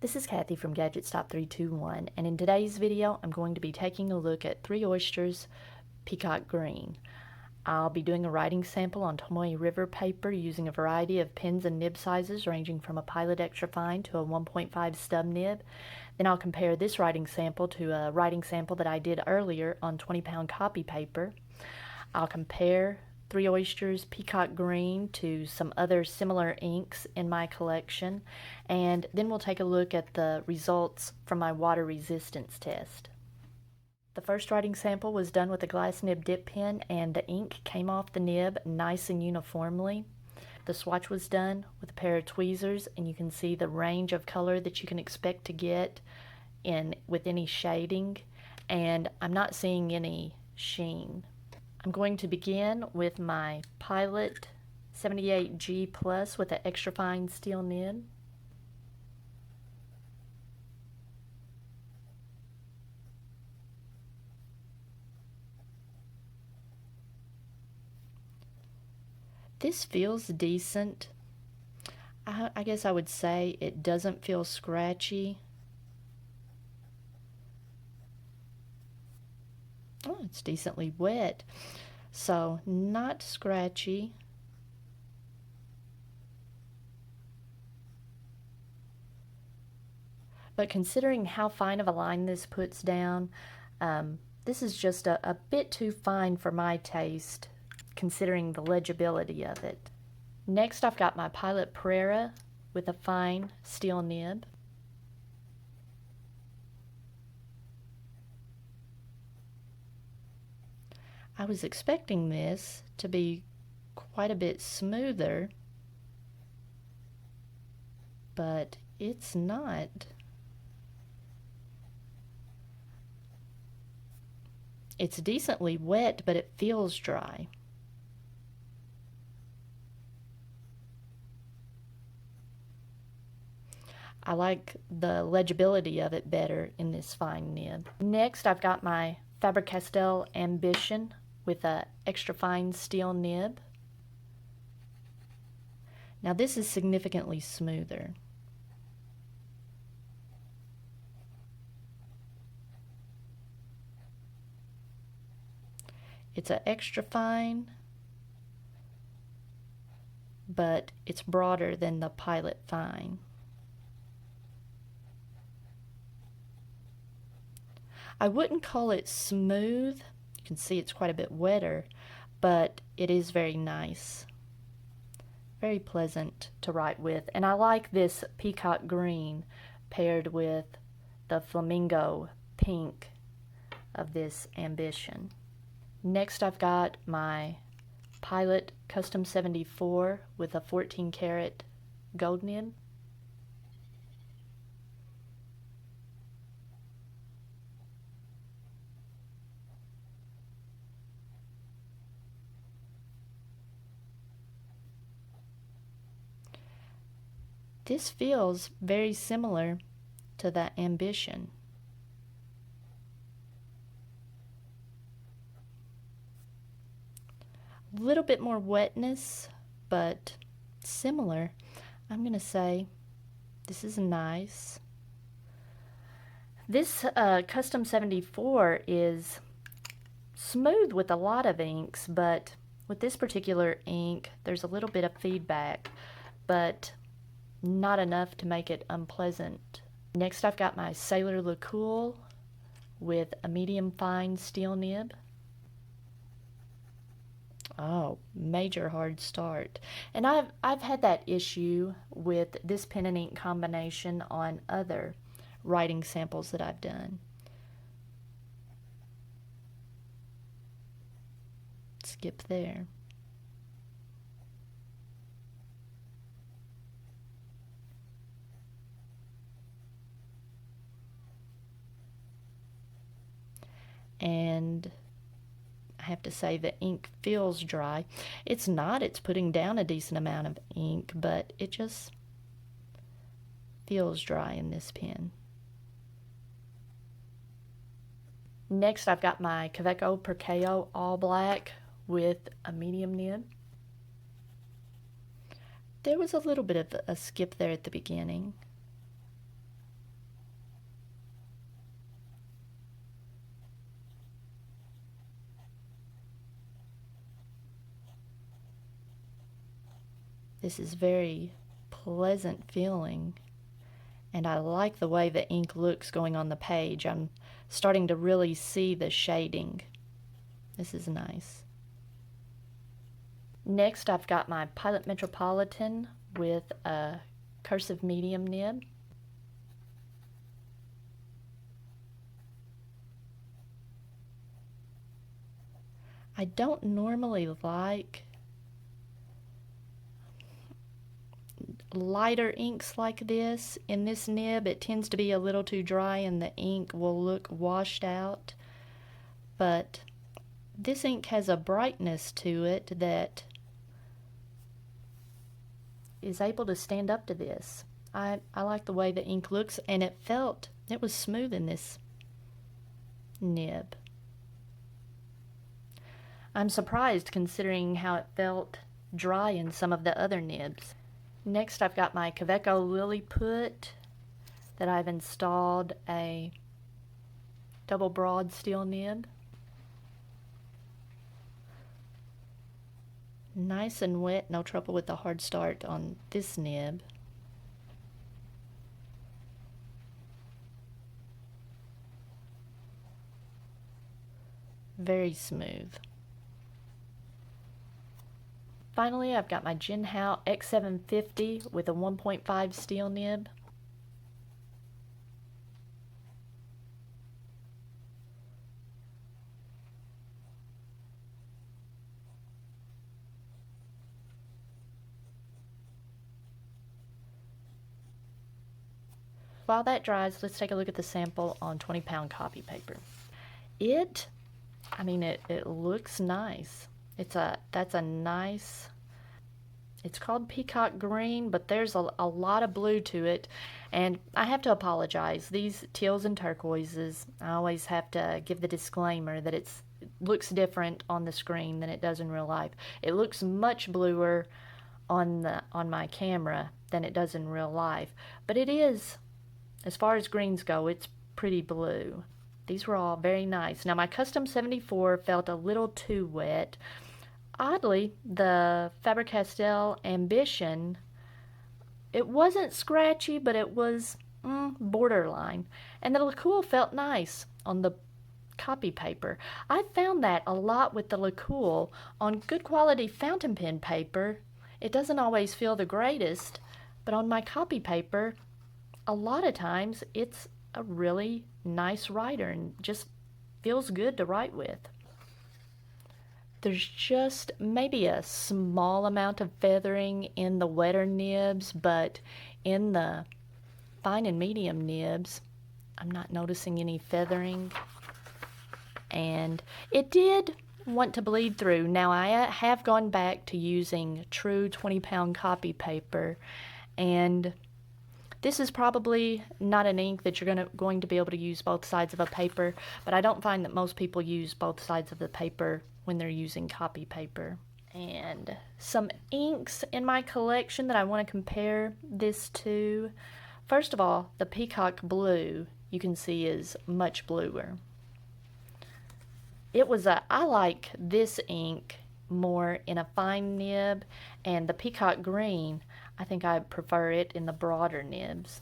This is Kathy from Gadgets Top 321, and in today's video I'm going to be taking a look at 3 Oysters Peacock Green. I'll be doing a writing sample on Tomoe River paper using a variety of pens and nib sizes ranging from a Pilot Extra Fine to a 1.5 stub nib. Then I'll compare this writing sample to a writing sample that I did earlier on 20-pound copy paper. I'll compare 3 Oysters Peacock Green to some other similar inks in my collection, and then we'll take a look at the results from my water resistance test. The first writing sample was done with a glass nib dip pen, and the ink came off the nib nice and uniformly. The swatch was done with a pair of tweezers, and you can see the range of color that you can expect to get with any shading, and I'm not seeing any sheen. I'm going to begin with my Pilot 78G Plus with an extra fine steel nib. This feels decent. I guess I would say it doesn't feel scratchy. Oh, it's decently wet, so not scratchy. But considering how fine of a line this puts down, this is just a bit too fine for my taste, considering the legibility of it. Next, I've got my Pilot Pereira with a fine steel nib. I was expecting this to be quite a bit smoother, but it's not. It's decently wet, but it feels dry. I like the legibility of it better in this fine nib. Next, I've got my Faber-Castell Ambition with an extra fine steel nib. Now this is significantly smoother. It's an extra fine, but it's broader than the Pilot Fine. I wouldn't call it smooth. You can see it's quite a bit wetter, but it is very nice. Very pleasant to write with. And I like this peacock green paired with the flamingo pink of this Ambition. Next, I've got my Pilot Custom 74 with a 14 karat gold nib. This feels very similar to that Ambition. A little bit more wetness, but similar. I'm going to say this is nice. This Custom 74 is smooth with a lot of inks, but with this particular ink, there's a little bit of feedback, but not enough to make it unpleasant. Next, I've got my Sailor LeCool with a medium fine steel nib. Oh, major hard start. And I've had that issue with this pen and ink combination on other writing samples that I've done. Skip there. And I have to say the ink feels dry. It's not, it's putting down a decent amount of ink, but it just feels dry in this pen. Next, I've got my Kaweco Perkeo All Black with a medium nib. There was a little bit of a skip there at the beginning. This is very pleasant feeling, and I like the way the ink looks going on the page. I'm starting to really see the shading. This is nice. Next, I've got my Pilot Metropolitan with a cursive medium nib. I don't normally like lighter inks like this. In this nib, it tends to be a little too dry and the ink will look washed out. But this ink has a brightness to it that is able to stand up to this. I like the way the ink looks, and it was smooth in this nib. I'm surprised considering how it felt dry in some of the other nibs. Next, I've got my Kaweco Lilliput that I've installed a double broad steel nib. Nice and wet, no trouble with the hard start on this nib. Very smooth. Finally, I've got my Jinhao X750 with a 1.5 steel nib. While that dries, let's take a look at the sample on 20-pound copy paper. It looks nice. That's a nice, it's called Peacock Green, but there's a lot of blue to it. And I have to apologize. These teals and turquoises, I always have to give the disclaimer that it looks different on the screen than it does in real life. It looks much bluer on my camera than it does in real life. But it is, as far as greens go, it's pretty blue. These were all very nice. Now my Custom 74 felt a little too wet. Oddly, the Faber-Castell Ambition, it wasn't scratchy, but it was borderline. And the LaCool felt nice on the copy paper. I found that a lot with the LaCool. On good quality fountain pen paper, it doesn't always feel the greatest, but on my copy paper, a lot of times it's a really nice writer and just feels good to write with. There's just maybe a small amount of feathering in the wetter nibs, but in the fine and medium nibs, I'm not noticing any feathering. And it did want to bleed through. Now I have gone back to using true 20-pound copy paper, and this is probably not an ink that you're going to be able to use both sides of a paper, but I don't find that most people use both sides of the paper when they're using copy paper. And some inks in my collection that I want to compare this to. First of all, the Peacock Blue, you can see, is much bluer. I like this ink more in a fine nib, and the Peacock Green, I think I prefer it in the broader nibs.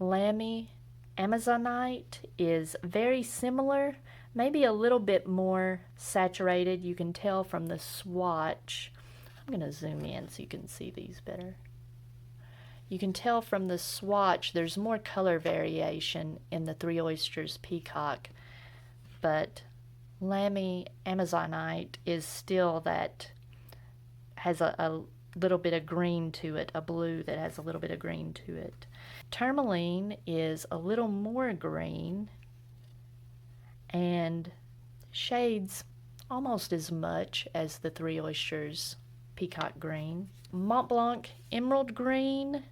Lamy Amazonite is very similar, maybe a little bit more saturated. You can tell from the swatch. I'm going to zoom in so you can see these better. You can tell from the swatch there's more color variation in the Three Oysters Peacock, but Lamy Amazonite is still that has a little bit of green to it, a blue that has a little bit of green to it. Tourmaline is a little more green and shades almost as much as the Three Oysters Peacock Green. Mont Blanc Emerald Green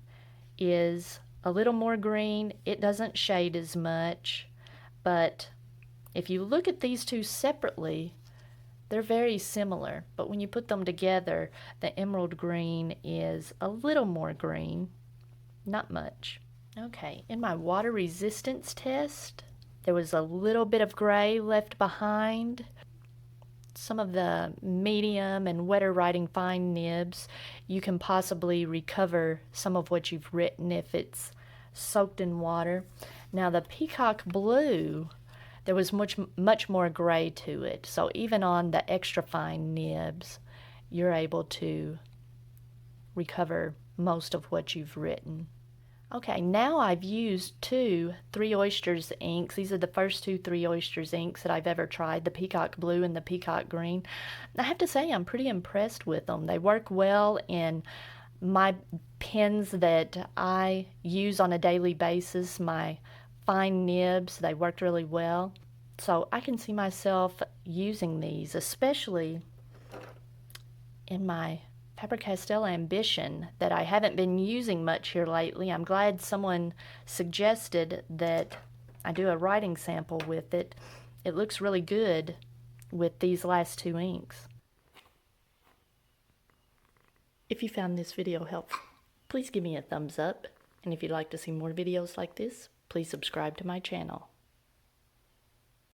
is a little more green. It doesn't shade as much, but if you look at these two separately, they're very similar, but when you put them together, the emerald green is a little more green, not much. Okay, in my water resistance test, there was a little bit of gray left behind. some of the medium and wetter writing fine nibs, you can possibly recover some of what you've written if it's soaked in water. Now the Peacock Blue, there was much more gray to it, so even on the extra fine nibs, you're able to recover most of what you've written. Okay, now I've used two Three Oysters inks. These are the first two Three Oysters inks that I've ever tried, the Peacock Blue and the Peacock Green. I have to say I'm pretty impressed with them. They work well in my pens that I use on a daily basis, my fine nibs. They worked really well. So I can see myself using these, especially in my Faber-Castell Ambition that I haven't been using much here lately. I'm glad someone suggested that I do a writing sample with it. It looks really good with these last two inks. If you found this video helpful, please give me a thumbs up. And if you'd like to see more videos like this, please subscribe to my channel.